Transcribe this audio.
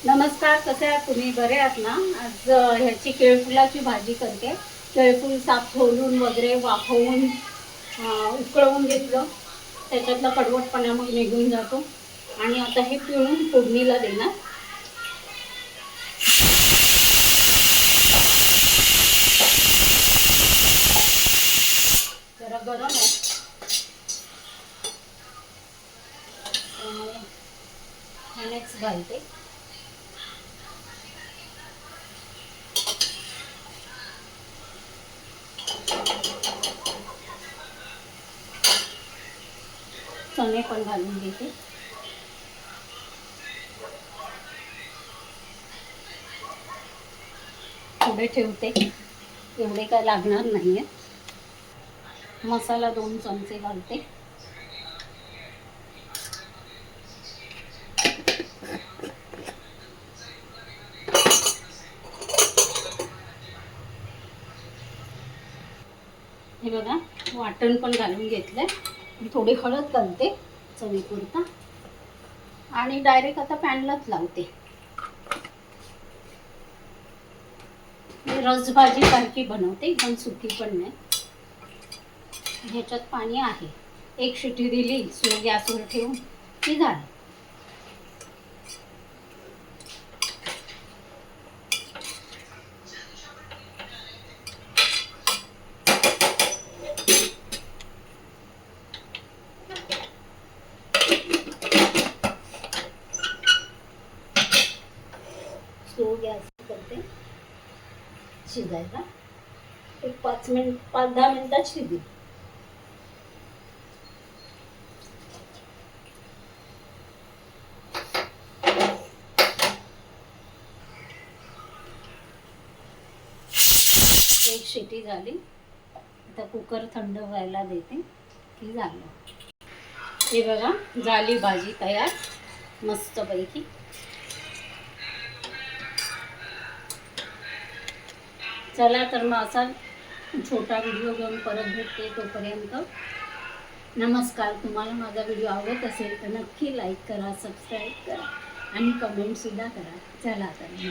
नमस्कार, कसे आहात तुम्ही? बरे आहात ना? आज ह्याची केळफुलाची भाजी करते. केळफूल साफ धुवून वगैरे वाफवून उकळवून घेतलं. त्याच्यातला कडवटपणा मग निघून जातो. आणि आता हे पिळून फोडणीला देणार. जरा गरम आहे त्यामुळे ह्यानेच घालते. चणे पण घालून घेते. थोडे ठेवते, एवढे काय लागणार नाहीये. मसाला 2 चमचे घालते. हे बघा, वाटण पण घालून घेतलंय. थोडी हळद घालते चवीपुरता आणि डायरेक्ट आता पॅनलाच लावते. मी रसभाजी सारखी बनवते, एकदम सुकी पण नाही. ह्याच्यात पाणी आहे. एक शिटी दिली स्लो गॅसवर ठेवून की झालं. स्लो गॅस करते शिजायला. एक 5-10 मिनिटात शिजेल. एक शिटी झाली. आता कुकर थंड व्हायला देते की झालं. हे बघा, झाली भाजी तयार मस्तपैकी. चला तर मग असा छोटा व्हिडिओ घेऊन परत भेटते. तोपर्यंत नमस्कार. तुम्हाला माझा व्हिडिओ आवडत असेल तर नक्की लाईक करा, सबस्क्राईब करा आणि कमेंटसुद्धा करा. चला तर.